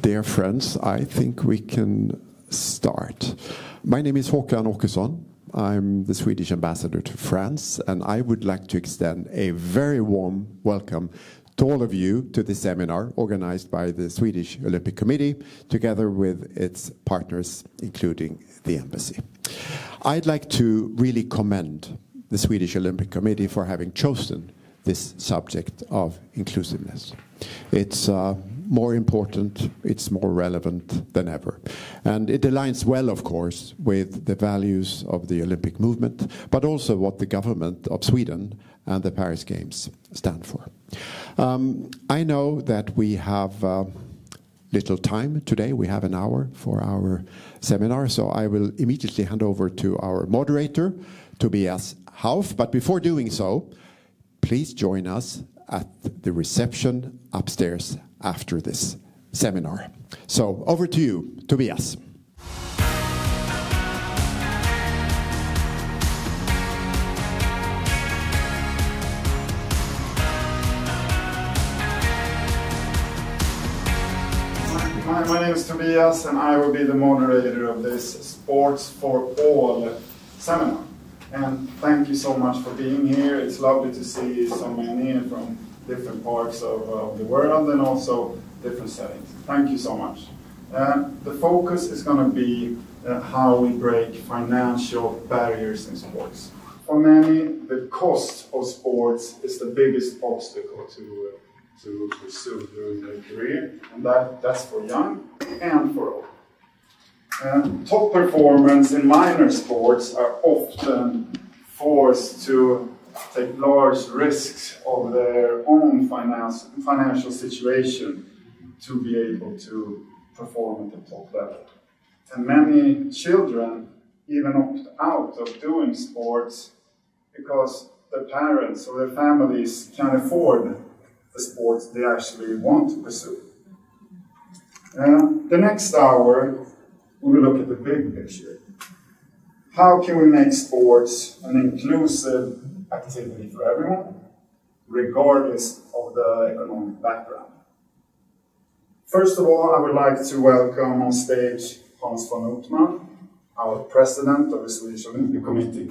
Dear friends, I think we can start. My name is Håkan Åkesson. I'm the Swedish ambassador to France, and I would like to extend a very warm welcome to all of you to this seminar organized by the Swedish Olympic Committee, together with its partners, including the embassy. I'd like to really commend the Swedish Olympic Committee for having chosen this subject of inclusiveness. It's more important, it's more relevant than ever. And it aligns well, of course, with the values of the Olympic movement, but also what the government of Sweden and the Paris Games stand for. I know that we have little time today. We have an hour for our seminar, so I will immediately hand over to our moderator, Tobias Hauf. But before doing so, please join us at the reception upstairs after this seminar. So over to you, Tobias. My name is Tobias, and I will be the moderator of this Sports for All seminar. And thank you so much for being here. It's lovely to see so many from different parts of the world and also different settings. Thank you so much. The focus is going to be how we break financial barriers in sports. For many, the cost of sports is the biggest obstacle to pursue during their career, and that's for young and for old. Top performers in minor sports are often forced to take large risks of their own financial situation to be able to perform at the top level. And many children even opt out of doing sports because their parents or their families can't afford the sports they actually want to pursue. The next hour, we will look at the big picture. How can we make sports an inclusive activity for everyone, regardless of the economic background? First of all, I would like to welcome on stage Hans von Uthmann, our president of the Swedish Olympic Committee.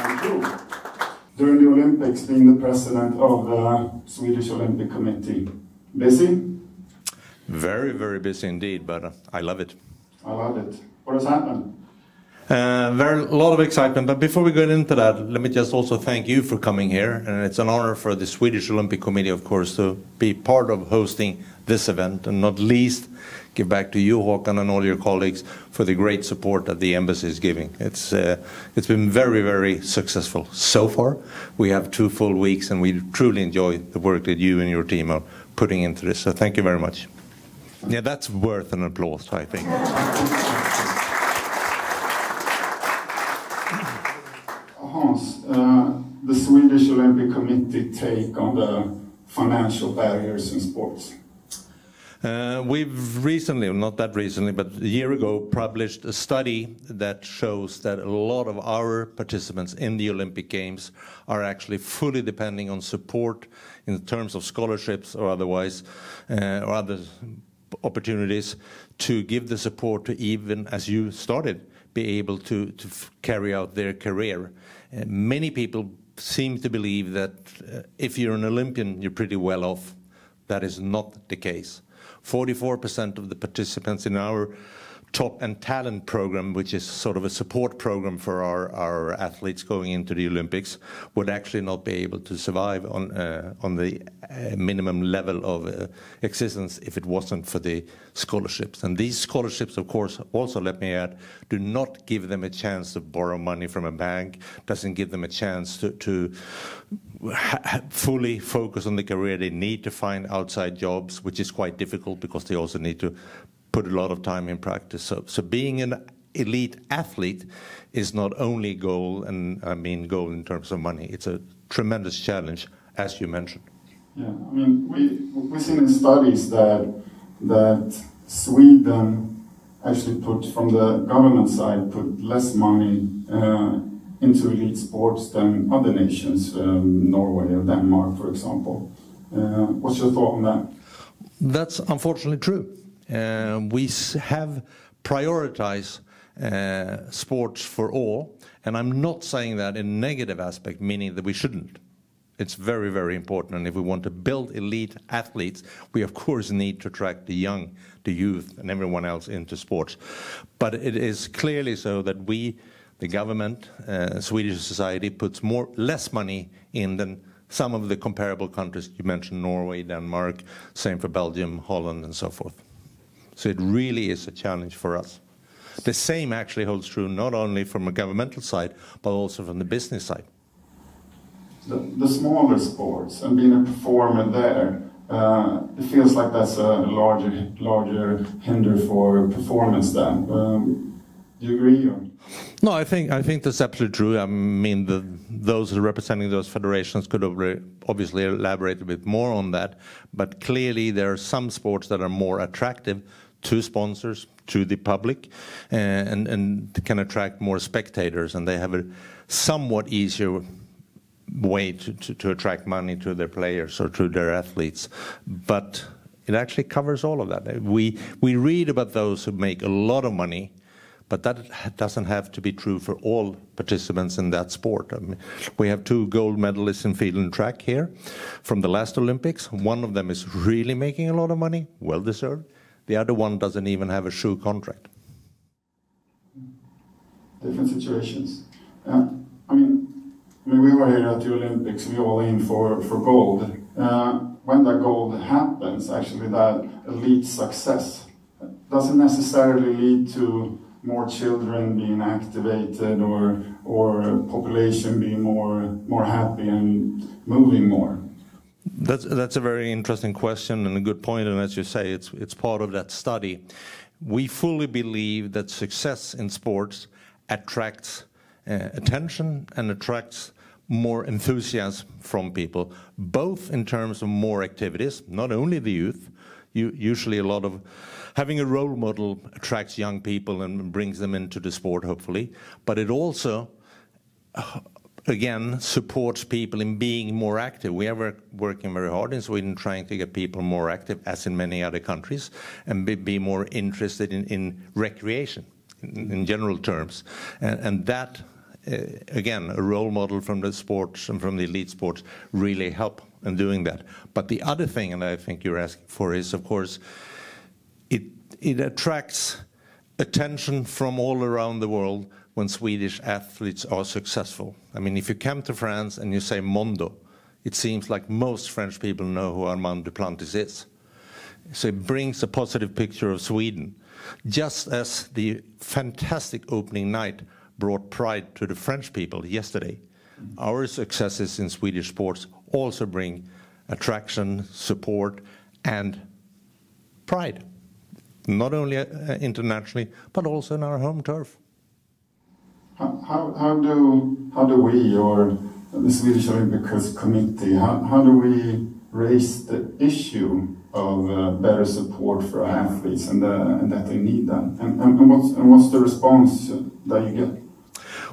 Thank you. During the Olympics, being the president of the Swedish Olympic Committee, busy? Very, very busy indeed, but I love it. I love it. What has happened? A lot of excitement, but before we get into that, let me just also thank you for coming here, and it's an honor for the Swedish Olympic Committee, of course, to be part of hosting this event, and not least give back to you, Håkan, and all your colleagues for the great support that the embassy is giving. It's been very, very successful so far. We have 2 full weeks, and we truly enjoy the work that you and your team are putting into this, so thank you very much. Yeah, that's worth an applause, I think. Hans, the Swedish Olympic Committee take on the financial barriers in sports? We've recently, not that recently, but a year ago, published a study that shows that a lot of our participants in the Olympic Games are actually fully depending on support in terms of scholarships or otherwise, or other opportunities to give the support to, even as you started, be able to carry out their career. Many people seem to believe that if you're an Olympian, you're pretty well off. That is not the case. 44% of the participants in our Top and Talent program, which is sort of a support program for our athletes going into the Olympics, would actually not be able to survive on the minimum level of existence if it wasn't for the scholarships. And these scholarships, of course, also, let me add, do not give them a chance to borrow money from a bank, doesn't give them a chance to fully focus on the career. They need to find outside jobs, which is quite difficult because they also need to put a lot of time in practice. So being an elite athlete is not only goal, and I mean goal in terms of money. It's a tremendous challenge, as you mentioned. Yeah, I mean, we've seen in studies that Sweden actually put, from the government side, put less money into elite sports than other nations, Norway or Denmark, for example. What's your thought on that? That's unfortunately true. We have prioritized sports for all, and I'm not saying that in a negative aspect, meaning that we shouldn't. It's very, very important, and if we want to build elite athletes, we of course need to attract the young, the youth, and everyone else into sports. But it is clearly so that we, the government, Swedish society, puts less money in than some of the comparable countries. You mentioned Norway, Denmark, same for Belgium, Holland, and so forth. So it really is a challenge for us. The same actually holds true not only from a governmental side, but also from the business side. The smaller sports and being a performer there, it feels like that's a larger hinder for performance then. Do you agree? Or? No, I think that's absolutely true. I mean, those representing those federations could obviously elaborate a bit more on that. But clearly, there are some sports that are more attractive to sponsors, to the public, and can attract more spectators, and they have a somewhat easier way to attract money to their players or to their athletes. But it actually covers all of that. We read about those who make a lot of money, but that doesn't have to be true for all participants in that sport. I mean, we have 2 gold medalists in field and track here from the last Olympics. One of them is really making a lot of money, well deserved. The other one doesn't even have a shoe contract. Different situations. I mean, we were here at the Olympics, we all aim for gold. When that gold happens, actually that elite success, doesn't necessarily lead to more children being activated or population being more happy and moving more. That's a very interesting question and a good point, and as you say, it's part of that study. We fully believe that success in sports attracts attention and attracts more enthusiasm from people, both in terms of more activities, not only the youth. Usually a lot of having a role model attracts young people and brings them into the sport, hopefully, but it also again supports people in being more active. We are working very hard in Sweden trying to get people more active, as in many other countries, and be more interested in recreation in general terms, and that again, a role model from the sports and from the elite sports really help in doing that. But the other thing, and I think you're asking for, is of course it attracts attention from all around the world when Swedish athletes are successful. I mean, if you come to France and you say Mondo, it seems like most French people know who Armand Duplantis is. So it brings a positive picture of Sweden, just as the fantastic opening night brought pride to the French people yesterday. Our successes in Swedish sports also bring attraction, support, and pride, not only internationally, but also in our home turf. How do we, or the Swedish Olympic Committee, how do we raise the issue of better support for athletes and that they need them? And what's the response that you get?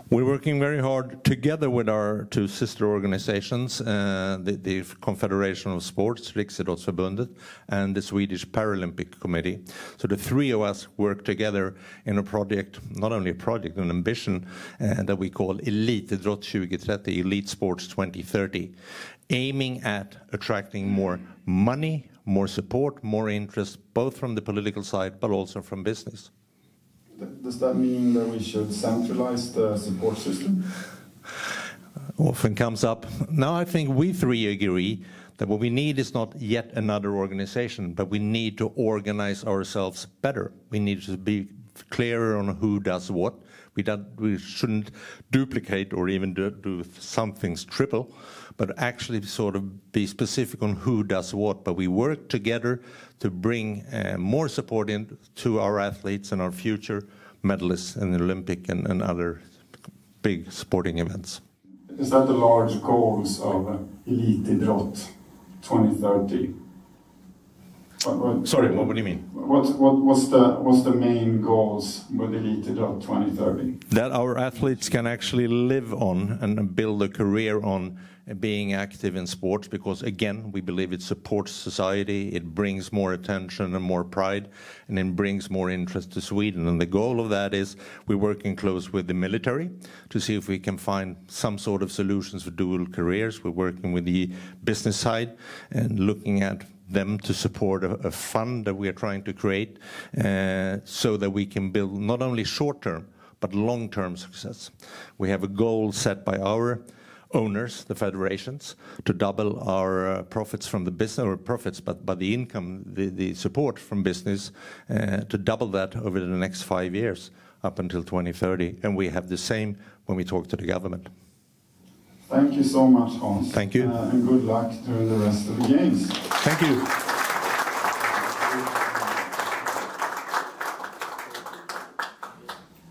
We're working very hard together with our 2 sister organizations, the Confederation of Sports, Riksidrottsförbundet, and the Swedish Paralympic Committee. So the 3 of us work together in a project, not only a project, an ambition that we call Elitidrott 2030, Elite Sports 2030, aiming at attracting more money, more support, more interest, both from the political side, but also from business. Does that mean that we should centralize the support system? Often comes up. Now I think we 3 agree that what we need is not yet another organization, but we need to organize ourselves better. We need to be clearer on who does what. We shouldn't duplicate or even do some things triple, but actually sort of be specific on who does what. But we work together to bring more support in to our athletes and our future medalists in the Olympic and other big sporting events. Is that the large goals of Elitidrott 2030? Sorry, what do you mean? What's the main goals with Elitidrott 2030? That our athletes can actually live on and build a career on being active in sports, because again, we believe it supports society, it brings more attention and more pride, and it brings more interest to Sweden. And the goal of that is we're working close with the military to see if we can find some sort of solutions for dual careers. We're working with the business side and looking at them to support a fund that we are trying to create so that we can build not only short-term but long-term success. We have a goal set by our owners, the federations, to double our profits from the business, or profits, but the income, the support from business, to double that over the next 5 years up until 2030. And we have the same when we talk to the government. Thank you so much, Hans. Thank you. And good luck during the rest of the games. Thank you.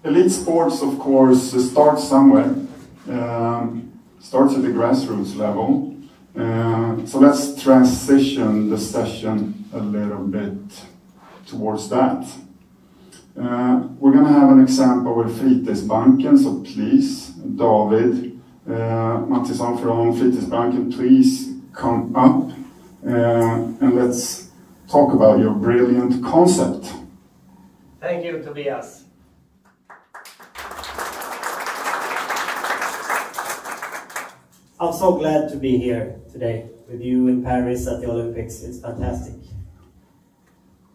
Elite sports, of course, starts somewhere. Starts at the grassroots level. So let's transition the session a little bit towards that. We're going to have an example with Fritidsbanken, so please, David, Mathiasson from Fritidsbanken, please come up and let's talk about your brilliant concept. Thank you, Tobias. I'm so glad to be here today with you in Paris at the Olympics. It's fantastic.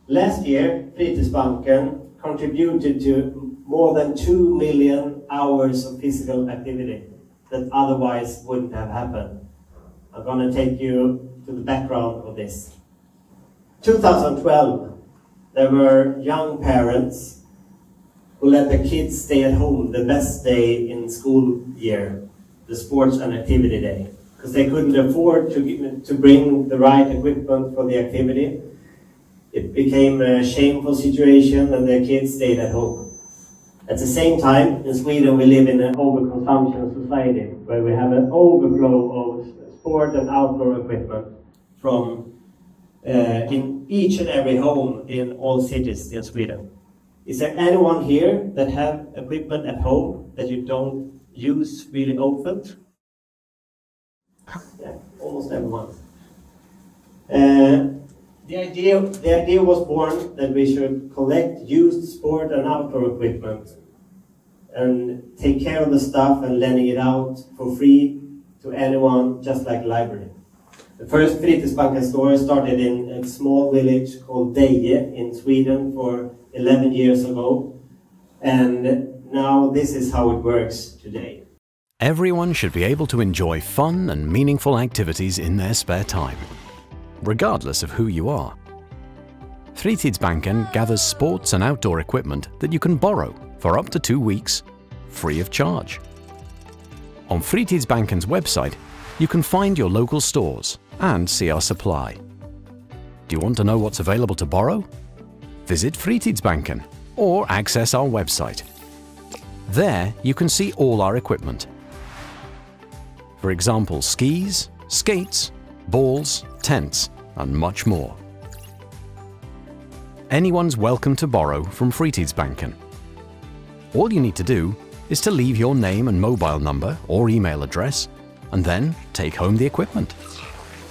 Last year, Fritidsbanken contributed to more than 2 million hours of physical activity that otherwise wouldn't have happened. I'm going to take you to the background of this. 2012, there were young parents who let their kids stay at home the best day in school year, the sports and activity day, because they couldn't afford to bring the right equipment for the activity. It became a shameful situation and their kids stayed at home. At the same time, in Sweden we live in an overconsumption society where we have an overflow of sport and outdoor equipment from in each and every home in all cities in Sweden. Is there anyone here that have equipment at home that you don't use really often? Yeah, almost everyone. The idea was born that we should collect used sport and outdoor equipment and take care of the stuff and lending it out for free to anyone, just like a library. The first Fritidsbanken store started in a small village called Deje in Sweden for 11 years ago, and now this is how it works today. Everyone should be able to enjoy fun and meaningful activities in their spare time, regardless of who you are. Fritidsbanken gathers sports and outdoor equipment that you can borrow for up to 2 weeks, free of charge. On Fritidsbanken's website, you can find your local stores and see our supply. Do you want to know what's available to borrow? Visit Fritidsbanken or access our website. There you can see all our equipment. For example, skis, skates, balls, tents, and much more. Anyone's welcome to borrow from Fritidsbanken. All you need to do is to leave your name and mobile number or email address, and then take home the equipment.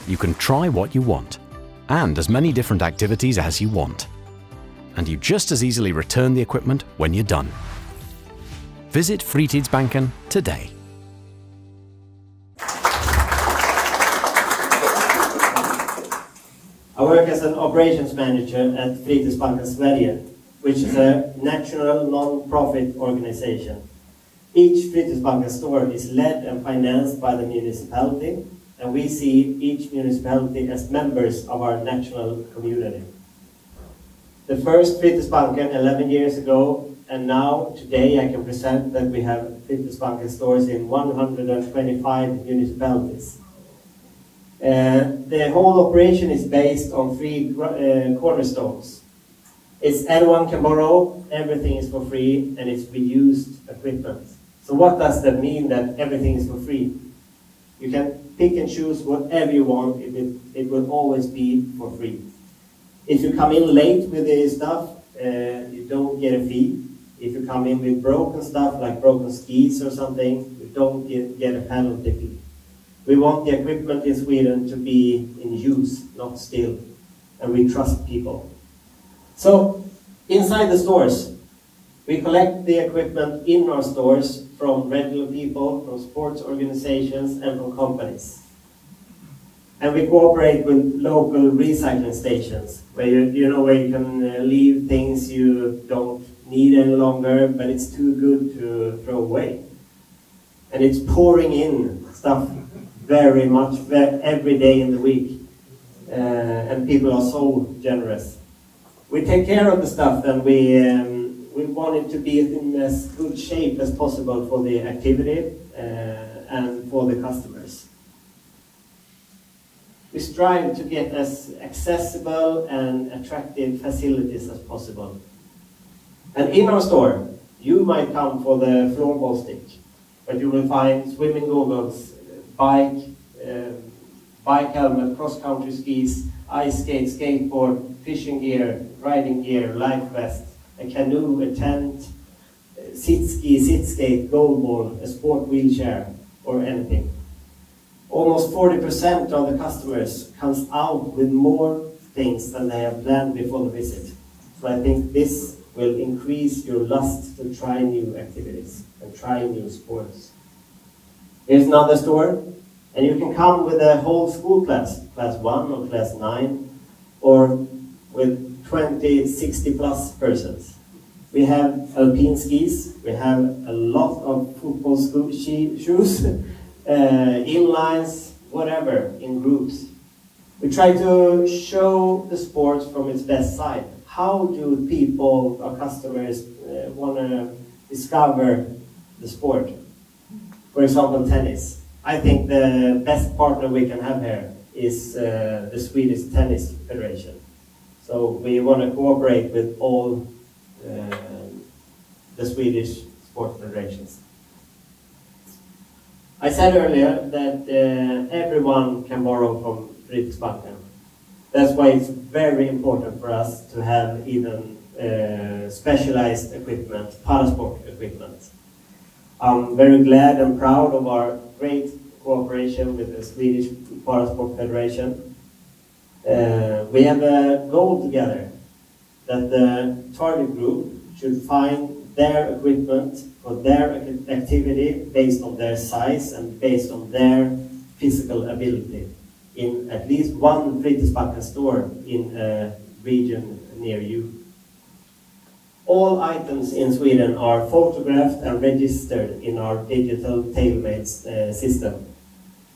You can try what you want, and as many different activities as you want. And you just as easily return the equipment when you're done. Visit Fritidsbanken today. I work as an operations manager at Fritidsbanken Sverige, which is a national non-profit organization. Each Fritidsbanken store is led and financed by the municipality, and we see each municipality as members of our national community. The first Fritidsbanken 11 years ago, and now today I can present that we have Fritidsbanken stores in 125 municipalities. The whole operation is based on 3 cornerstones. It's anyone can borrow, everything is for free, and it's reused equipment. So what does that mean, that everything is for free? You can pick and choose whatever you want, it will always be for free. If you come in late with the stuff, you don't get a fee. If you come in with broken stuff, like broken skis or something, you don't get a penalty fee. We want the equipment in Sweden to be in use, not still, and we trust people. So, inside the stores, we collect the equipment in our stores from regular people, from sports organizations, and from companies. And we cooperate with local recycling stations, where where you can leave things you don't need any longer, but it's too good to throw away. And it's pouring in stuff very much every day in the week, and people are so generous. We take care of the stuff, and we want it to be in as good shape as possible for the activity and for the customers. We strive to get as accessible and attractive facilities as possible. And in our store, you might come for the floorball stick, but you will find swimming goggles, bike helmet, cross-country skis, ice skate, skateboard, fishing gear, riding gear, life vest, a canoe, a tent, sit ski, sit skate, goal ball, a sport wheelchair, or anything. Almost 40% of the customers comes out with more things than they have planned before the visit. So I think this will increase your lust to try new activities and try new sports. Here's another store, and you can come with a whole school class, class 1 or class 9, or with 20, 60 plus persons. We have alpine skis, we have a lot of football shoes, inlines, whatever, in groups. We try to show the sports from its best side. How do people, our customers, want to discover the sport? For example, tennis. I think the best partner we can have here is the Swedish Tennis Federation. So we want to cooperate with all the Swedish sport federations. I said earlier that everyone can borrow from Fritidsbanken. That's why it's very important for us to have even specialized equipment, parasport equipment. I'm very glad and proud of our great cooperation with the Swedish Parasport Federation. We have a goal together that the target group should find their equipment for their activity based on their size and based on their physical ability in at least one Fritidsbanken store in a region near you. All items in Sweden are photographed and registered in our digital tailor-made system.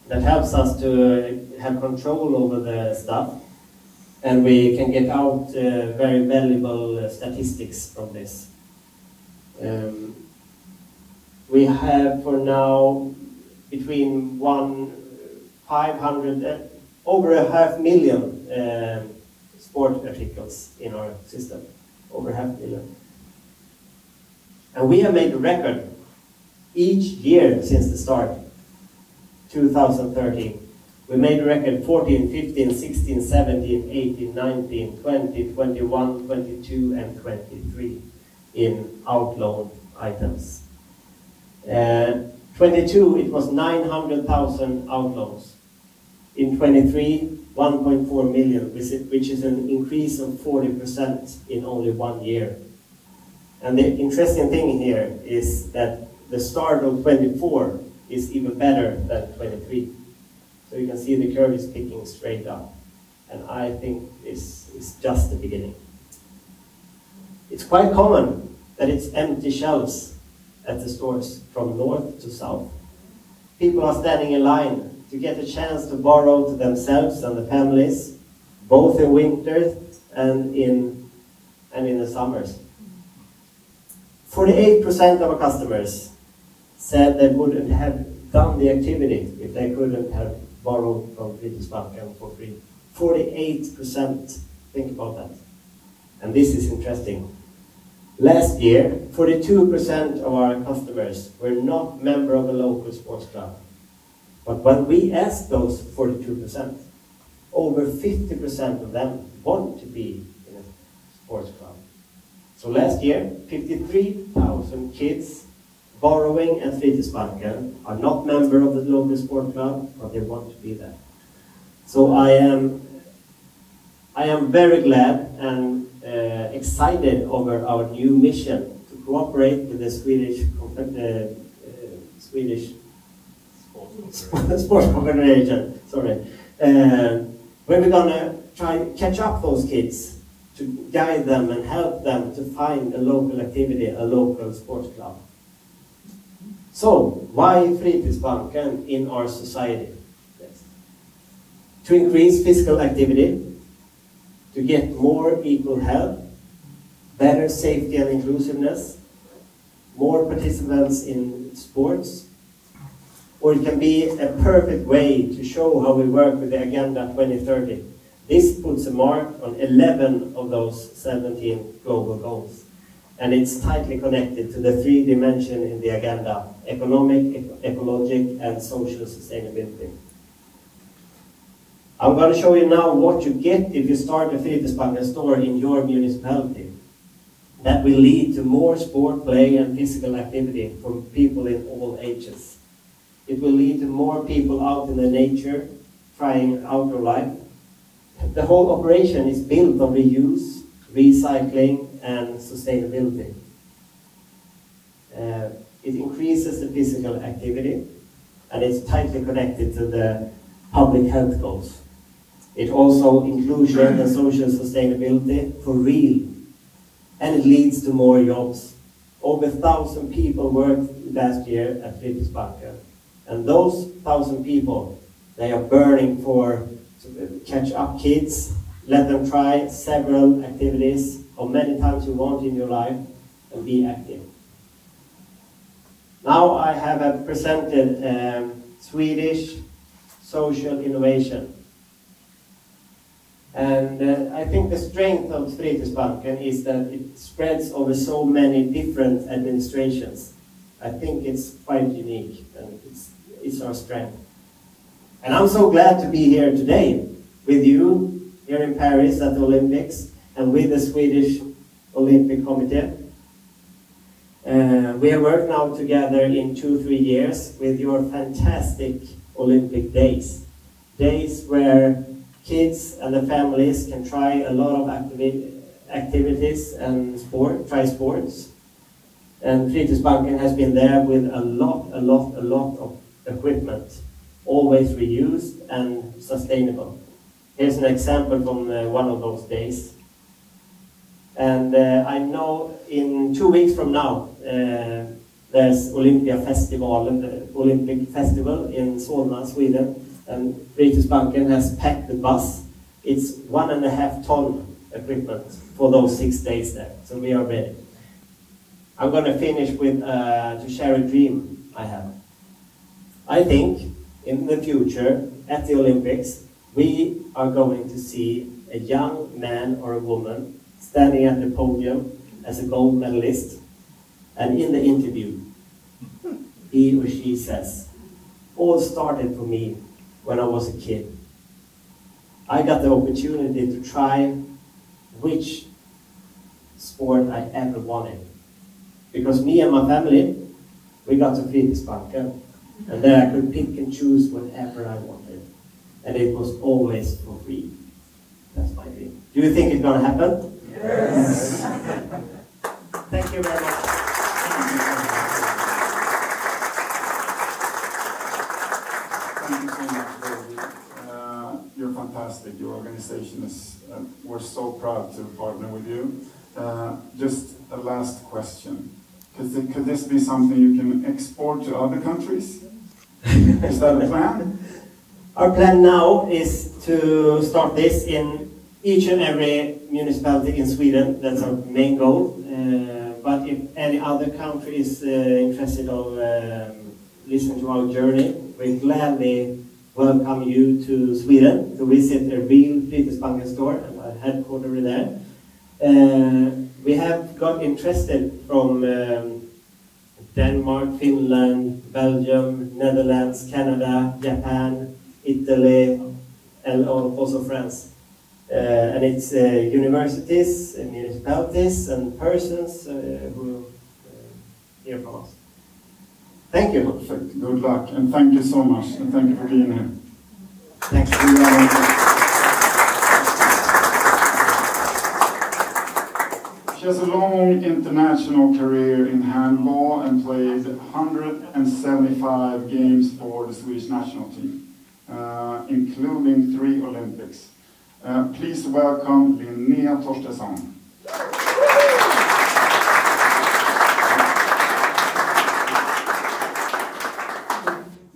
That helps us to have control over the stuff, and we can get out very valuable statistics from this. We have for now between over 500,000 sport articles in our system, over 500,000. And we have made a record each year since the start, 2013. We made a record 14, 15, 16, 17, 18, 19, 20, 21, 22, and 23 in outloan items. 22, it was 900,000 outloans. In 23, 1.4 million, which is an increase of 40% in only 1 year. And the interesting thing here is that the start of 24 is even better than 23. So you can see the curve is picking straight up. And I think this is just the beginning. It's quite common that it's empty shelves at the stores from north to south. People are standing in line to get a chance to borrow to themselves and the families, both in winter and in the summers. 48% of our customers said they wouldn't have done the activity if they couldn't have borrowed from Fritidsbanken for free. 48%, think about that. And this is interesting. Last year, 42% of our customers were not member of a local sports club. But when we asked those 42%, over 50% of them want to be in a sports club. So last year, 53,000 kids borrowing at Fritidsbanken are not members of the local sport club, but they want to be there. So I am very glad and excited over our new mission to cooperate with the Swedish Sports Confederation. Sorry, where we're gonna try to catch up those kids to guide them and help them to find a local activity, a local sports club. So, why Fritidsbanken in our society? Yes. To increase physical activity, to get more equal health, better safety and inclusiveness, more participants in sports, or it can be a perfect way to show how we work with the Agenda 2030. This puts a mark on 11 of those 17 global goals. And it's tightly connected to the 3 dimensions in the agenda: economic, ecologic, and social sustainability. I'm going to show you now what you get if you start a Fritidsbanken store in your municipality. That will lead to more sport, play, and physical activity for people in all ages. It will lead to more people out in the nature, trying outdoor life. The whole operation is built on reuse, recycling, and sustainability. It increases the physical activity, and it's tightly connected to the public health goals. It also inclusion and social sustainability for real, and it leads to more jobs. Over 1,000 people worked last year at Fritidsbanken, and those 1,000 people, they are burning for to catch up kids, let them try several activities or many times you want in your life, and be active. Now I have presented Swedish social innovation. And I think the strength of Fritidsbanken is that it spreads over so many different administrations. I think it's quite unique, and it's our strength. And I'm so glad to be here today with you here in Paris at the Olympics and with the Swedish Olympic Committee. We have worked now together in 2-3 years with your fantastic Olympic days. Days where kids and the families can try a lot of activities and try sports. And Fritidsbanken has been there with a lot of equipment, always reused and sustainable. Here's an example from one of those days. And I know in 2 weeks from now, there's Olympian Festival, the Olympic Festival in Solna, Sweden. And Fritidsbanken has packed the bus. It's 1.5 ton equipment for those 6 days there. So we are ready. I'm going to finish with to share a dream I have. I think in the future at the Olympics, we are going to see a young man or a woman standing at the podium as a gold medalist, and in the interview, he or she says, "All started for me when I was a kid. I got the opportunity to try which sport I ever wanted. Because me and my family, we got to Fritidsbanken, and there I could pick and choose whatever I wanted. And it was always for free." That's my dream. Do you think it's going to happen? Yes. Thank you very much. Thank you so much, David. You're fantastic. Your organization is, we're so proud to partner with you. Just a last question. Could this be something you can export to other countries? Is that a plan? Our plan now is to start this in each and every municipality in Sweden. That's our main goal. But if any other country is interested in listening to our journey, we gladly welcome you to Sweden to visit a real Fritidsbanken store and our headquarters there. We have got interested from Denmark, Finland, Belgium, Netherlands, Canada, Japan, Italy, and also friends. And it's universities, municipalities, and persons who hear from us. Thank you. Perfect. Good luck, and thank you so much, and thank you for being here. Thanks. She has a long international career in handball and played 175 games for the Swedish national team, including 3 Olympics. Please welcome Linnea Torstensson.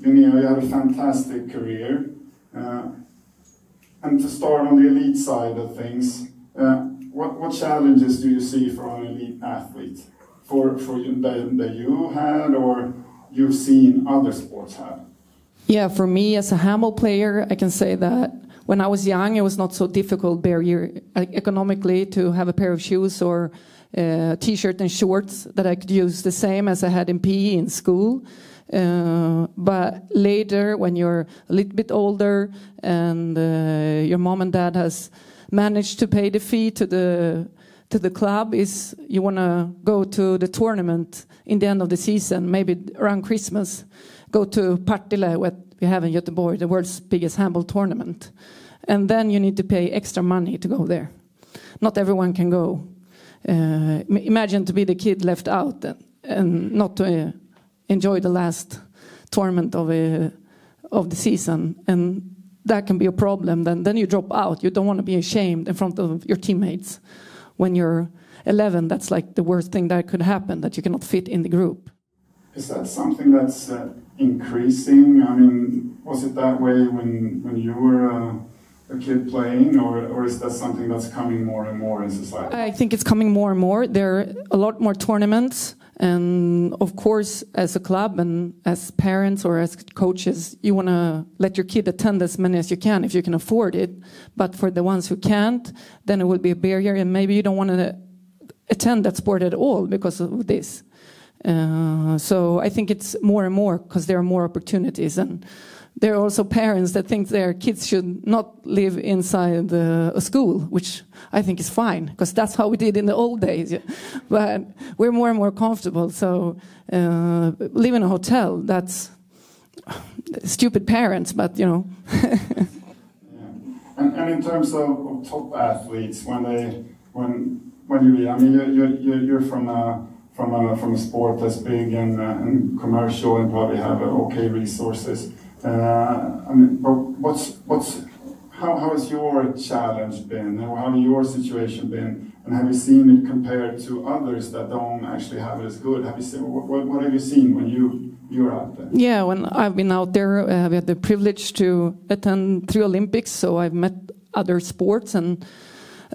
Linnea, you had a fantastic career. And to start on the elite side of things, what challenges do you see for an elite athlete? For you, that you had or you've seen other sports have? Yeah, for me as a handball player, I can say that when I was young, it was not so difficult barrier economically to have a pair of shoes or t-shirt and shorts that I could use the same as I had in PE in school. But later, when you're a little bit older and your mom and dad has managed to pay the fee to the club, is you want to go to the tournament in the end of the season, maybe around Christmas, go to Partille, what we have in Göteborg, the world's biggest handball tournament. And then you need to pay extra money to go there. Not everyone can go. Imagine to be the kid left out and not to enjoy the last tournament of the season, and that can be a problem. Then you drop out. You don't want to be ashamed in front of your teammates. When you're 11, that's like the worst thing that could happen, that you cannot fit in the group. Is that something that's increasing? I mean, was it that way when you were a kid playing, or is that something that's coming more and more in society? I think it's coming more and more. There are a lot more tournaments. And of course, as a club and as parents or as coaches, you want to let your kid attend as many as you can if you can afford it. But for the ones who can't, then it will be a barrier, and maybe you don't want to attend that sport at all because of this. So I think it's more and more because there are more opportunities, and there are also parents that think their kids should not live inside a school, which I think is fine, because that's how we did in the old days. But we're more and more comfortable. So live in a hotel, that's stupid parents, but you know. Yeah. And in terms of top athletes, when you, I mean, you're from a sport that's big and commercial and probably have okay resources. I mean, but how has your challenge been? How has your situation been? And have you seen it compared to others that don't actually have it as good? Have you seen, what have you seen when you're out there? Yeah, when I've been out there, I've had the privilege to attend 3 Olympics, so I've met other sports, and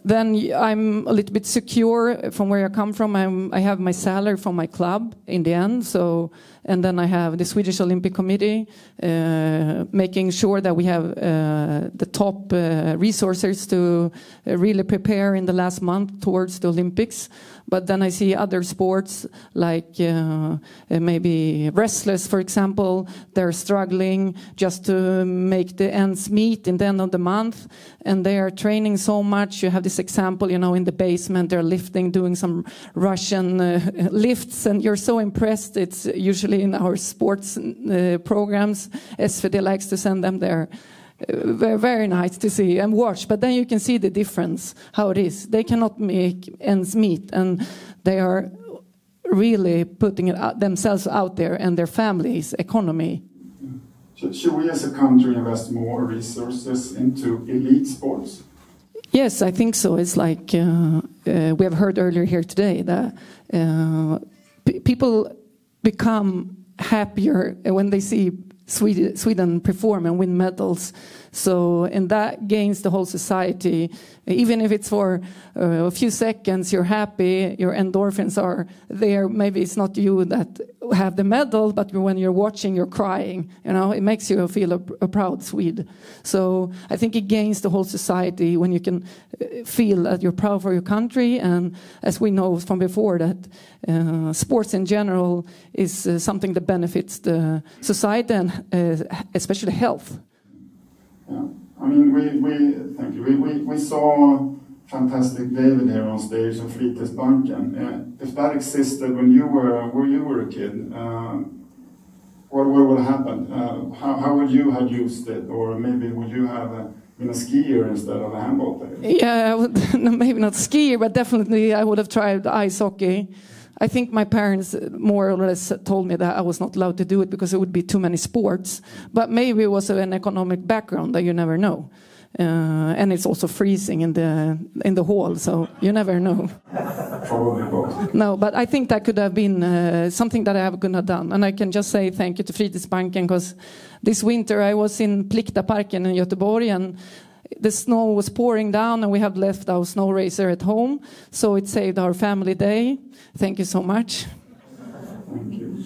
then I'm a little bit secure from where I come from. I have my salary from my club in the end, so, and then I have the Swedish Olympic Committee making sure that we have the top resources to really prepare in the last month towards the Olympics. But then I see other sports like maybe wrestlers, for example, they're struggling just to make the ends meet in the end of the month, and they are training so much. You have this example, you know, in the basement, they're lifting, doing some Russian lifts, and you're so impressed. It's usually in our sports programs. SVD likes to send them there. Very, very nice to see and watch, but then you can see the difference, how it is. They cannot make ends meet, and they are really putting themselves out there and their families' economy. Should we as a country invest more resources into elite sports? Yes, I think so. It's like we have heard earlier here today that people become happier when they see Sweden perform and win medals. So, and that gains the whole society. Even if it's for a few seconds, you're happy, your endorphins are there. Maybe it's not you that have the medal, but when you're watching, you're crying. You know, it makes you feel a proud Swede. So I think it gains the whole society when you can feel that you're proud for your country. And as we know from before, that sports in general is something that benefits the society and especially health. Yeah. I mean, thank you. We saw fantastic David here on stage in Fritidsbanken. If that existed when you were a kid, what would have happened? How would you have used it? Or maybe would you have been a skier instead of a handball player? Yeah, I would, maybe not skier, but definitely I would have tried ice hockey. I think my parents more or less told me that I was not allowed to do it because it would be too many sports. But maybe it was an economic background that you never know. And it's also freezing in the hall, so you never know. Probably both. No, but I think that could have been something that I couldn't have done. And I can just say thank you to Fritidsbanken, because this winter I was in Pliktaparken in Göteborg, and the snow was pouring down, and we have left our snow racer at home, so it saved our family day. Thank you so much. Thank you.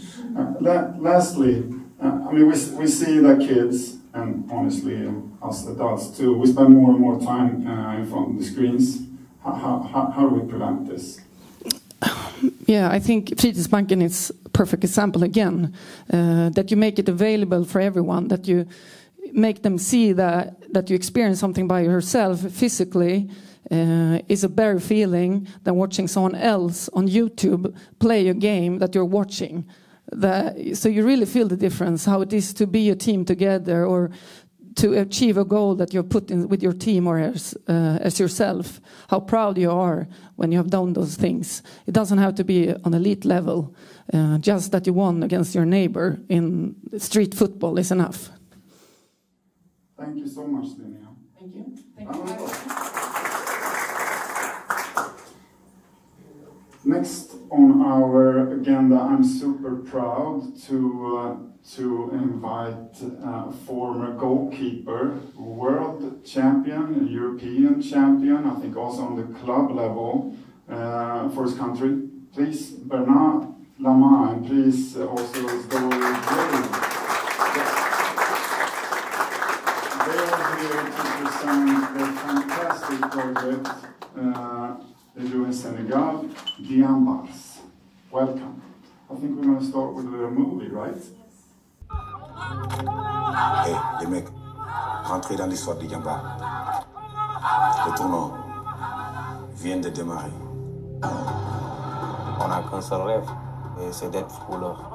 Lastly, I mean, we see that kids, and honestly us adults too, we spend more and more time in front of the screens. How do we prevent this? Yeah, I think Fritidsbanken is a perfect example again, that you make it available for everyone, that you make them see that you experience something by yourself physically is a better feeling than watching someone else on YouTube play a game that you're watching. So you really feel the difference, how it is to be a team together, or to achieve a goal that you're put in with your team or as yourself. How proud you are when you have done those things. It doesn't have to be on elite level. Just that you won against your neighbor in street football is enough. Thank you so much, Linnea. Thank you. Thank you. Next on our agenda, I'm super proud to invite former goalkeeper, world champion, European champion, I think also on the club level for his country. Please, Jade Lama, and please also go Jade. They are here to present the fantastic project they do in Senegal, Diambars. Welcome. I think we're going to start with a movie, right? Hey, les mecs, rentrez dans l'histoire de Diambars. Le tournoi vient de démarrer. On n'a qu'un seul rêve, et c'est d'être footballeur.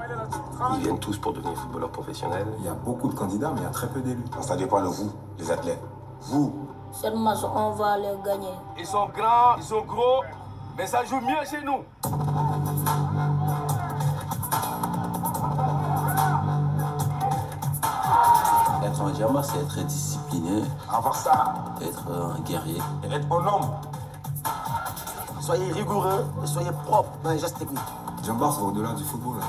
Ils viennent tous pour devenir footballeurs professionnels. Il y a beaucoup de candidats, mais il y a très peu d'élus. Ça dépend de vous, les athlètes. Vous. Cette match, on va les gagner. Ils sont grands, ils sont gros, mais ça joue mieux chez nous. Être un diamant, c'est être discipliné. Avoir ça. Être un guerrier. Et être un homme. Soyez rigoureux et soyez propre dans les gestes techniques. Diambars, c'est au-delà du football.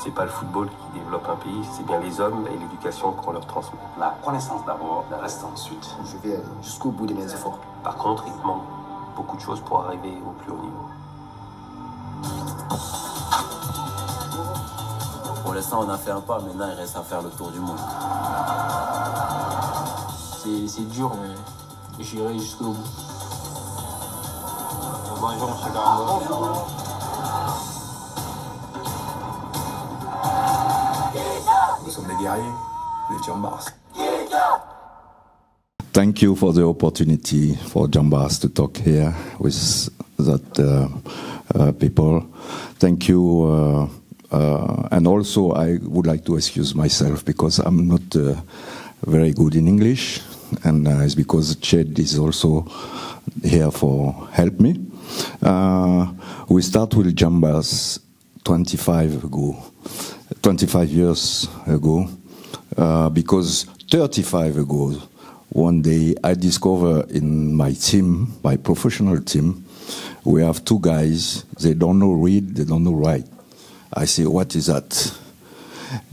C'est pas le football qui développe un pays, c'est bien les hommes et l'éducation qu'on leur transmet. La connaissance d'abord, Le reste ensuite. Je vais jusqu'au bout de mes efforts. Par contre, il manque beaucoup de choses pour arriver au plus haut niveau. Pour l'instant, on a fait un pas, maintenant il reste à faire le tour du monde. C'est dur, mais j'irai jusqu'au bout. Bonjour, monsieur Garbo. Nous sommes des guerriers, les Diambars. Thank you for the opportunity for Diambars to talk here with that people. Thank you, and also I would like to excuse myself because I'm not very good in English, and it's because Jade is also here for help me. We start with Diambars 25 years ago, because 35 ago, one day I discovered in my team, my professional team, we have two guys, they don't know read, they don't know write. I say, what is that?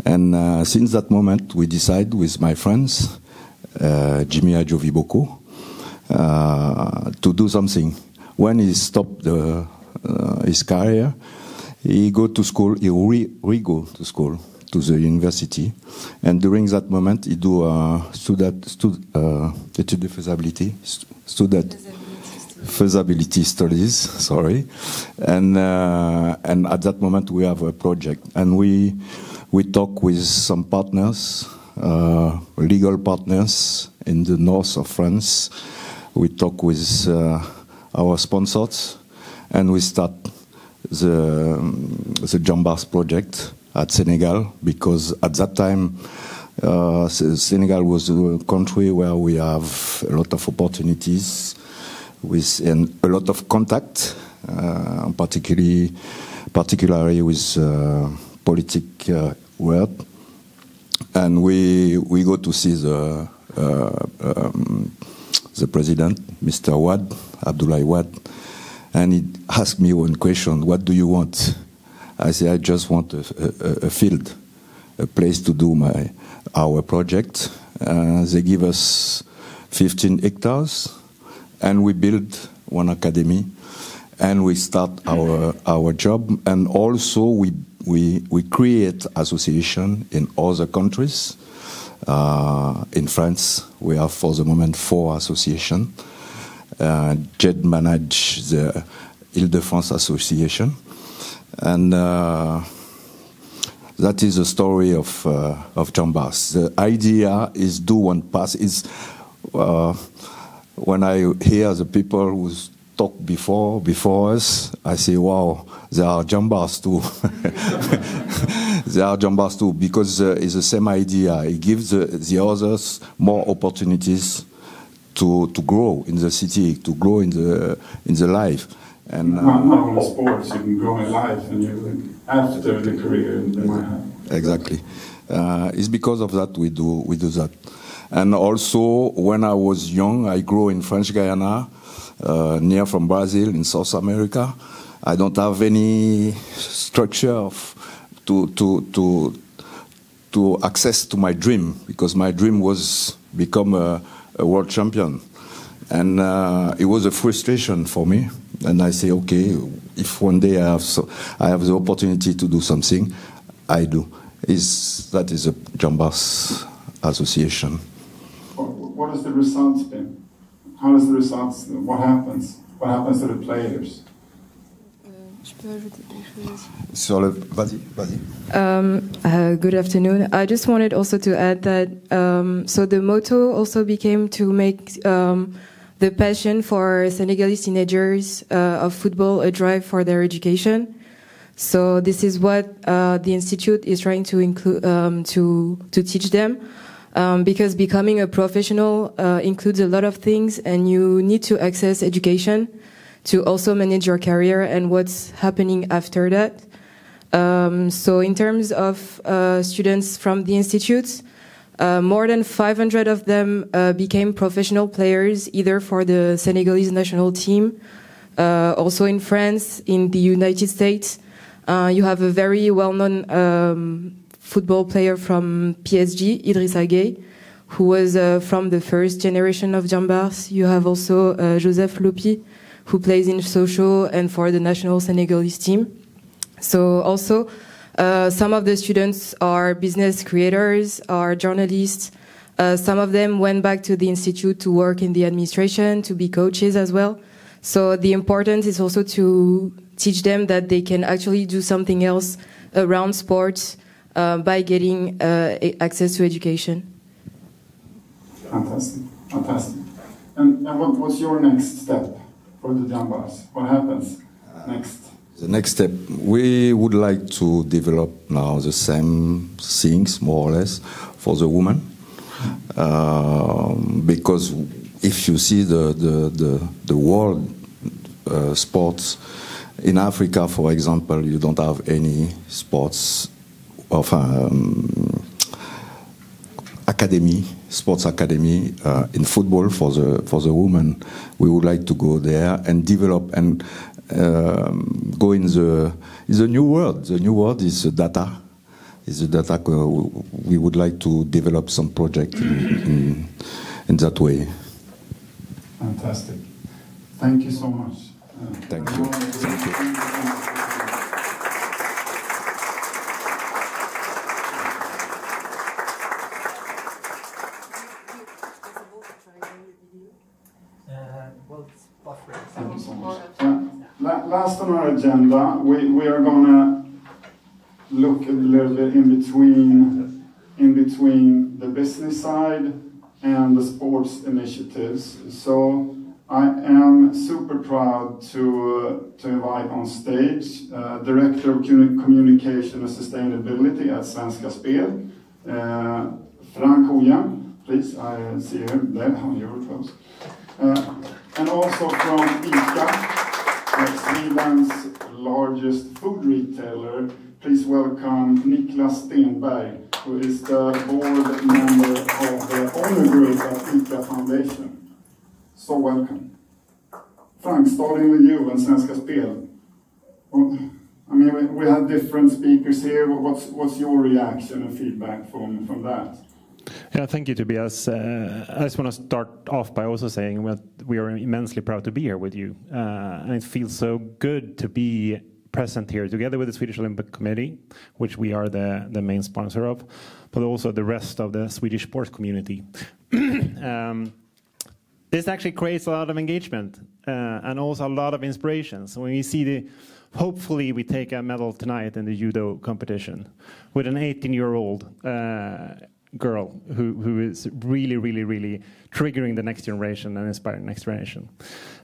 And since that moment, we decide with my friends, Jimmy Ajoviboko, to do something. When he stopped his career, he go to school, he re-go to school, to the university. And during that moment, he do études de faisabilité, feasibility studies, sorry. And at that moment, we have a project. And we talk with some partners, legal partners in the north of France. We talk with our sponsors, and we start the Jambars project at Senegal, because at that time Senegal was a country where we have a lot of opportunities with a lot of contact, particularly with political world. And we go to see the president, Mr. Wade, Abdoulaye Wade, and he asked me one question: "What do you want?" I said, "I just want a field, a place to do our project." They give us 15 hectares, and we build one academy, and we start our job. And also we create association in other countries. In France, we have for the moment 4 associations. Jade manages the Île-de-France Association, and that is the story of Jambars. The idea is do one pass. When I hear the people who talk before us, I say, wow, there are Jambars too. There are Jambars too, because it's the same idea. It gives the others more opportunities to grow in the city, to grow in the life. And not only sports, you can grow in life, and you after the career you might have. Exactly. It's because of that we do that. And also, when I was young, I grew in French Guiana, near from Brazil in South America. I don't have any structure to access to my dream, because my dream was become a world champion, and it was a frustration for me. And I say, okay, if one day I have the opportunity to do something, I do. That is a Jambars association. What has the results been? How does the results? What happens? What happens to the players? Good afternoon. I just wanted also to add that so the motto also became to make the passion for Senegalese teenagers of football a drive for their education. So this is what the institute is trying to include to teach them, because becoming a professional includes a lot of things, and you need to access education to also manage your career and what's happening after that. So in terms of students from the institutes, more than 500 of them became professional players, either for the Senegalese national team, also in France, in the United States. You have a very well-known football player from PSG, Idrissa Gueye, who was from the first generation of Jambars. You have also Joseph Lopi, who plays in Sochaux and for the national Senegalese team. So also, some of the students are business creators, are journalists. Some of them went back to the institute to work in the administration, to be coaches as well. So the importance is also to teach them that they can actually do something else around sports by getting access to education. Fantastic, fantastic. And what's your next step for the Jambars? What happens next? The next step, we would like to develop now the same things, more or less, for the women, because if you see the world sports in Africa, for example, you don't have any sports of sports academy in football for the women. We would like to go there and develop and go in the new world. The new world is the data. We would like to develop some project in that way. Fantastic. Thank you so much. Thank you. Thank you. Thank you so much. Last on our agenda, we are gonna look a little bit in between the business side and the sports initiatives. So I am super proud to invite on stage Director of Communication and Sustainability at Svenska Spel, Frank Hojem. Please, I see him there on your close. And also from ICA, Sweden's largest food retailer. Please welcome Niclas Stenberg, who is the board member of the honor group at ICA Foundation. So welcome. Frank, starting with you and Svenska Spel. I mean, we have different speakers here. What's your reaction and feedback from that? Yeah, thank you, Tobias. I just want to start off by also saying that we are immensely proud to be here with you. And it feels so good to be present here together with the Swedish Olympic Committee, which we are the main sponsor of, but also the rest of the Swedish sports community. This actually creates a lot of engagement and also a lot of inspiration. So when we see hopefully we take a medal tonight in the judo competition with an 18-year-old girl who is really triggering the next generation and inspiring the next generation.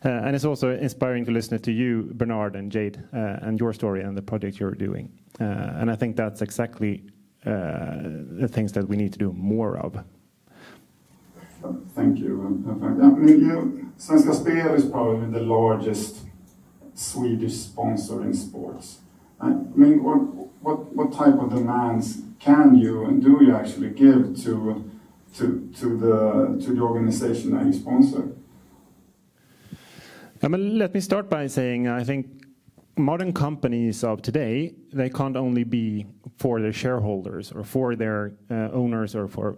And it's also inspiring to listen to you, Bernard and Jade, and your story and the project you're doing. And I think that's exactly the things that we need to do more of. Thank you. I mean, Svenska Spel is probably the largest Swedish sponsor in sports. I mean, what type of demands can you and do you actually give to the organization that you sponsor? Let me start by saying I think modern companies of today, they can't only be for their shareholders or for their owners or for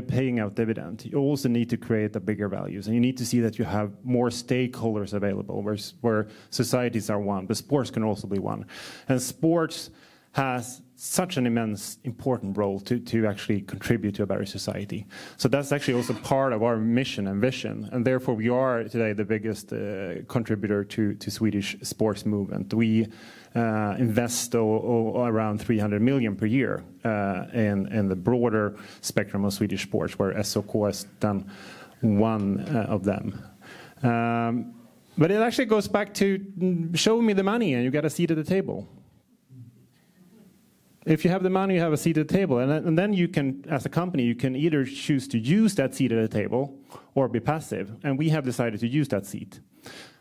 paying out dividend. You also need to create the bigger values, and you need to see that you have more stakeholders available where societies are one, but sports can also be one. And sports has such an immense important role to actually contribute to a better society. So that's actually also part of our mission and vision, and therefore we are today the biggest contributor to Swedish sports movement. We invest around 300 million per year in the broader spectrum of Swedish sports, where SOK is done one of them. But it actually goes back to show me the money and you get a seat at the table. If you have the money, you have a seat at the table, and then you can, as a company, you can either choose to use that seat at the table or be passive. And we have decided to use that seat.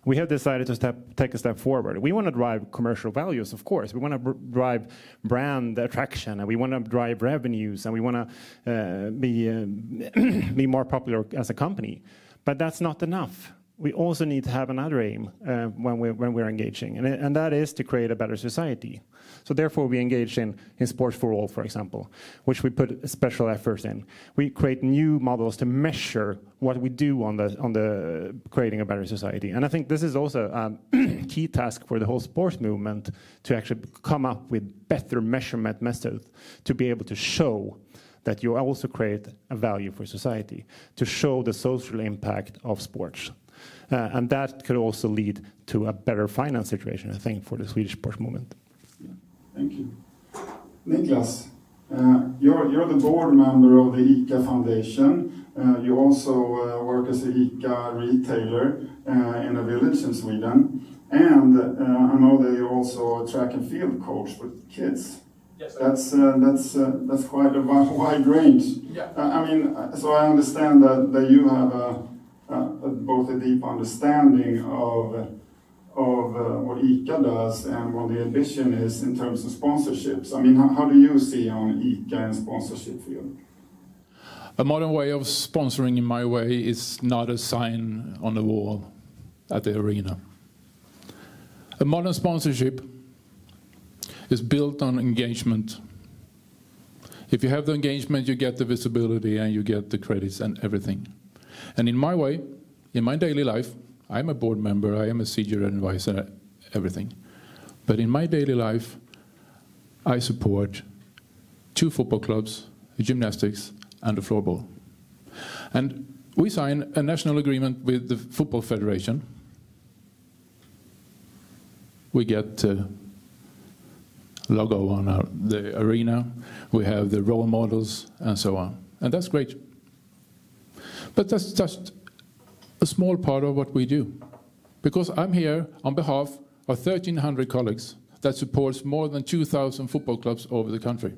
We have decided to take a step forward. We want to drive commercial values, of course. We want to drive brand attraction, and we want to drive revenues, and we want to be more popular as a company. But that's not enough. We also need to have another aim when we're engaging, and that is to create a better society. So therefore we engage in Sports for All, for example, which we put special efforts in. We create new models to measure what we do on the creating a better society. And I think this is also a key task for the whole sports movement, to actually come up with better measurement methods to be able to show that you also create a value for society, to show the social impact of sports. And that could also lead to a better finance situation, I think, for the Swedish sports movement. Thank you. Niclas, you're the board member of the ICA Foundation. You also work as an ICA retailer in a village in Sweden. And I know that you're also a track and field coach for kids. Yes, that's quite a wide range. Yeah. I mean, so I understand that you have both a deep understanding of what ICA does and what the ambition is in terms of sponsorships. I mean, how do you see on ICA and sponsorship field? A modern way of sponsoring, in my way, is not a sign on the wall at the arena. A modern sponsorship is built on engagement. If you have the engagement, you get the visibility and you get the credits and everything. And in my way, in my daily life, I'm a board member, I am a senior advisor, everything. But in my daily life, I support 2 football clubs, gymnastics, and the floorball. And we signed a national agreement with the Football Federation. We get logo on the arena, we have the role models, and so on. And that's great. But that's just a small part of what we do. Because I'm here on behalf of 1,300 colleagues that supports more than 2,000 football clubs over the country.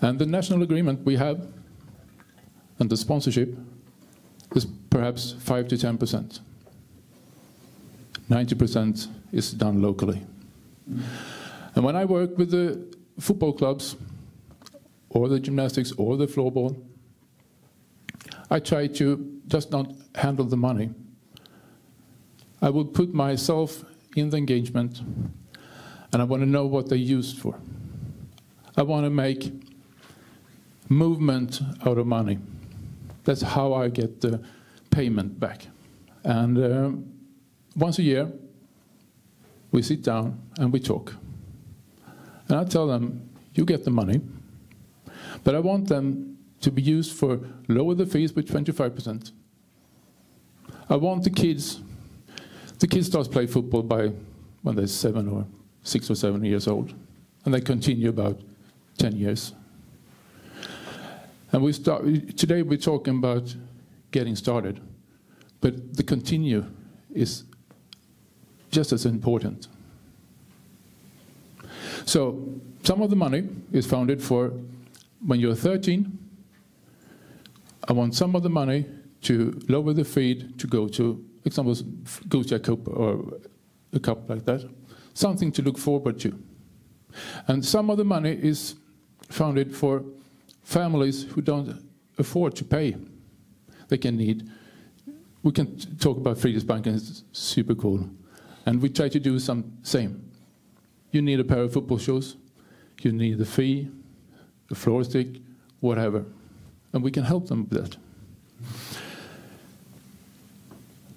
And the national agreement we have and the sponsorship is perhaps 5 to 10%. 90% is done locally. And when I work with the football clubs or the gymnastics or the floorball, I try to just not handle the money. I will put myself in the engagement, and I want to know what they're used for. I want to make movement out of money. That's how I get the payment back. And once a year, we sit down and we talk. And I tell them, you get the money, but I want them to be used for lower the fees by 25%. I want the kids start to play football by when they're 6 or 7 years old, and they continue about 10 years. And today we're talking about getting started, but the continue is just as important. So some of the money is founded for when you're 13. I want some of the money to lower the fee to go to, examples, go to a cup or a cup like that. Something to look forward to. And some of the money is founded for families who don't afford to pay. They can need. We can talk about Fritidsbanken, it's super cool. And we try to do some same. You need a pair of football shoes, you need a fee, a floor stick, whatever. And we can help them with that.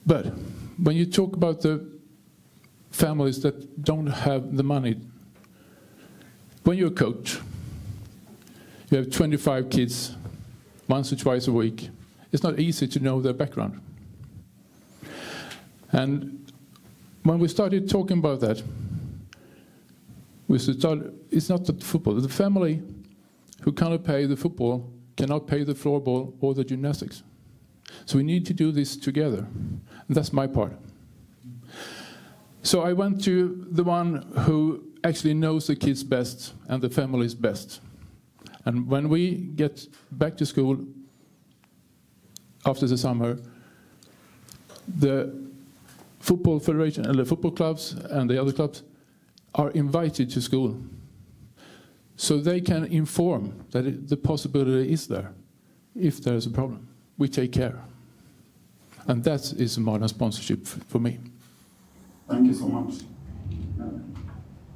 But when you talk about the families that don't have the money, when you're a coach, you have 25 kids once or twice a week. It's not easy to know their background. And when we started talking about that, it's not the football. The family who cannot pay the football cannot pay the floorball or the gymnastics. So we need to do this together. And that's my part. So I went to the one who actually knows the kids best and the families best. And when we get back to school after the summer, the football federation and the football clubs and the other clubs are invited to school. So they can inform that the possibility is there if there's a problem. We take care. And that is a modern sponsorship for me. Thank you so much.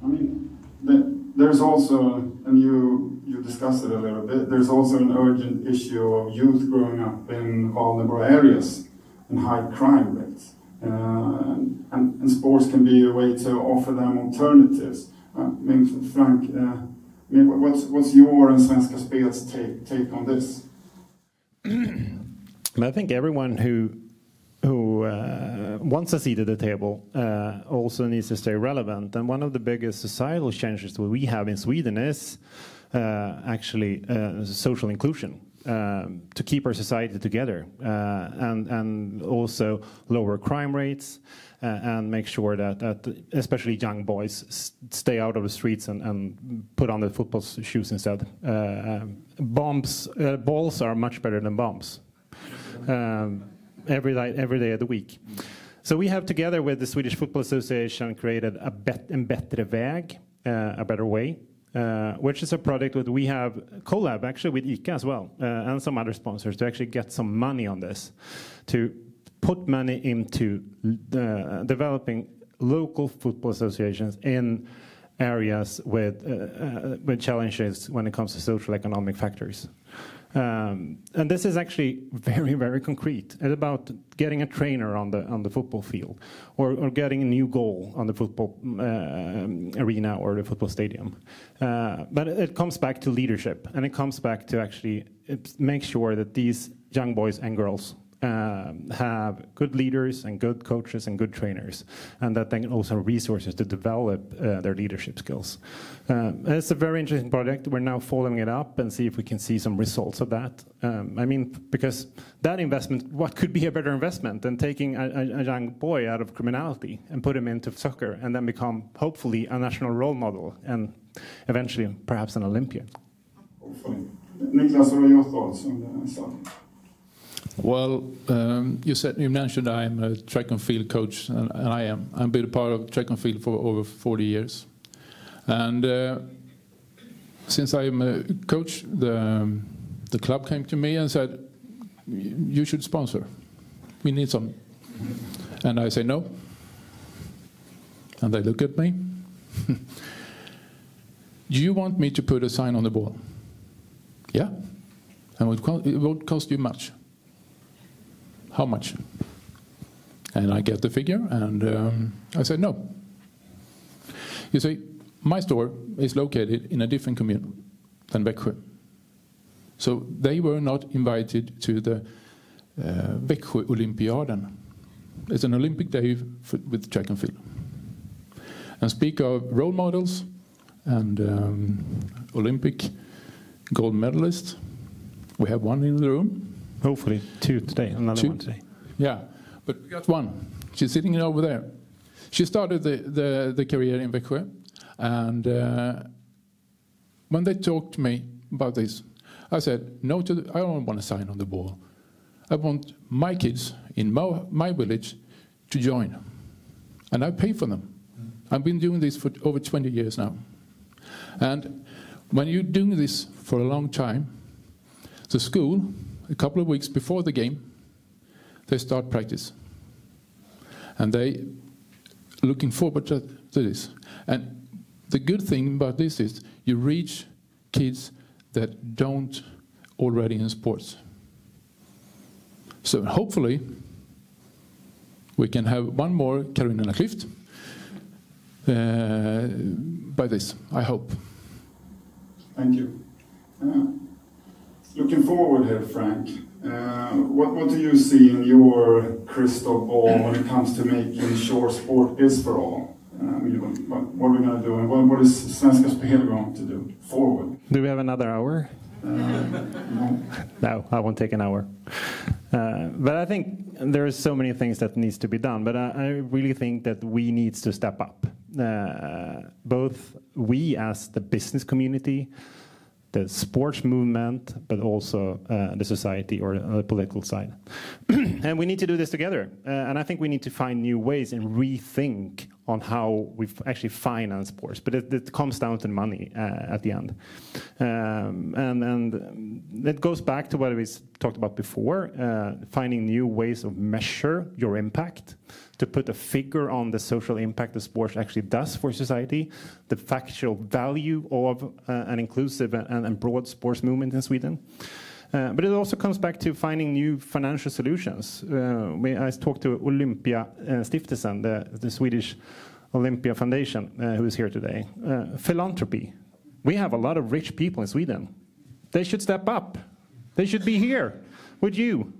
I mean, there's also, and you discussed it a little bit, there's also an urgent issue of youth growing up in vulnerable areas and high crime rates. And sports can be a way to offer them alternatives. I mean, Frank, what's your and Svenska Spel's take on this? I think everyone who wants a seat at the table also needs to stay relevant. And one of the biggest societal changes that we have in Sweden is actually social inclusion. To keep our society together and also lower crime rates and make sure that especially young boys stay out of the streets and put on the football shoes instead. Balls are much better than bombs every day of the week. So we have, together with the Swedish Football Association, created En bättre väg, a better way, which is a project that we have collab actually with ICA as well, and some other sponsors, to actually get some money on this, to put money into developing local football associations in areas with challenges when it comes to social economic factors. And this is actually very, very concrete. It's about getting a trainer on the football field, or getting a new goal on the football arena or the football stadium. But it comes back to leadership, and it comes back to actually make sure that these young boys and girls have good leaders and good coaches and good trainers, and that then also resources to develop their leadership skills. It's a very interesting project. We're now following it up and see if we can see some results of that. I mean, because that investment, what could be a better investment than taking a young boy out of criminality and put him into soccer and then become, hopefully, a national role model and eventually perhaps an Olympian? Hopefully. Niclas, what are your thoughts on the subject? Well, you mentioned I am a track and field coach, and I am. I've been a part of track and field for over 40 years. And since I am a coach, the club came to me and said, you should sponsor. We need some. And I say no. And they look at me. Do you want me to put a sign on the ball? Yeah. And it won't cost you much. How much? And I get the figure, and I said no. You see, my store is located in a different commune than Växjö. So they were not invited to the Växjö Olympian. It's an Olympic day with track and field. And speak of role models and Olympic gold medalists, we have one in the room. Hopefully 2 today, another 1 today. Yeah, but we got one. She's sitting over there. She started the career in Växjö, and when they talked to me about this, I said, no, I don't want a sign on the ball. I want my kids in my village to join, and I pay for them. I've been doing this for over 20 years now. And when you're doing this for a long time, the school, a couple of weeks before the game, they start practice. And they looking forward to this. And the good thing about this is you reach kids that don't already in sports. So hopefully we can have one more Carolina Clift by this, I hope. Thank you. Looking forward here, Frank, what do you see in your crystal ball when it comes to making sure sport is for all? What are we going to do, and what is Svenska Spel going to do forward? Do we have another hour? No, I won't take an hour. But I think there are so many things that needs to be done, but I really think that we need to step up. Both we as the business community, the sports movement, but also the society or the political side. And we need to do this together. And I think we need to find new ways and rethink on how we actually finance sports. But it comes down to money at the end. And it goes back to what we talked about before, finding new ways of measure your impact, to put a figure on the social impact the sport actually does for society, the factual value of an inclusive and broad sports movement in Sweden. But it also comes back to finding new financial solutions. I talked to Olympian Stiftelsen, the Swedish Olympia Foundation, who is here today. Philanthropy. We have a lot of rich people in Sweden. They should step up. They should be here with you.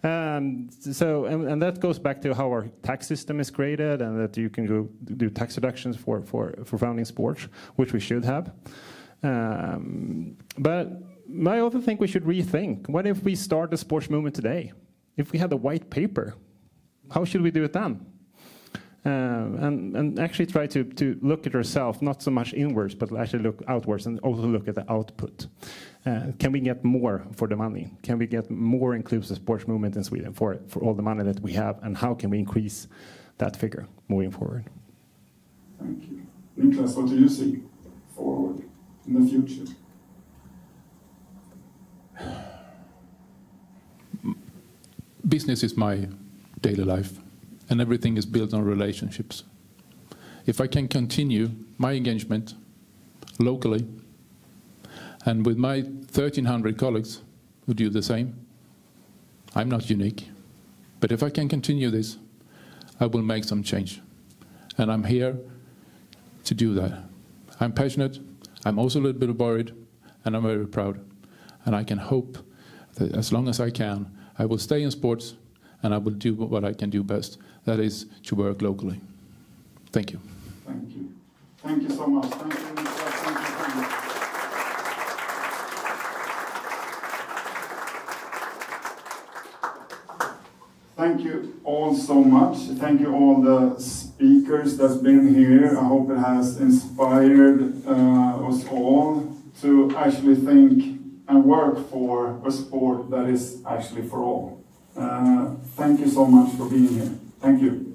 And that goes back to how our tax system is created, and that you can go do tax deductions for founding sports, which we should have. But I also think we should rethink. What if we start a sports movement today? If we had a white paper, how should we do it then? And actually try to look at ourselves, not so much inwards, but actually look outwards and also look at the output. Can we get more for the money? Can we get more inclusive sports movement in Sweden for all the money that we have? And how can we increase that figure moving forward? Thank you. Niclas, what do you see forward in the future? Business is my daily life, and everything is built on relationships. If I can continue my engagement locally, and with my 1,300 colleagues who do the same, I'm not unique. But if I can continue this, I will make some change. And I'm here to do that. I'm passionate, I'm also a little bit worried, and I'm very proud. And I can hope that as long as I can, I will stay in sports, and I will do what I can do best. That is to work locally. Thank you. Thank you. Thank you so much. Thank you, Niclas. Thank you, Frank. Thank you all so much. Thank you all the speakers that's been here. I hope it has inspired us all to actually think and work for a sport that is actually for all. Thank you so much for being here. Thank you.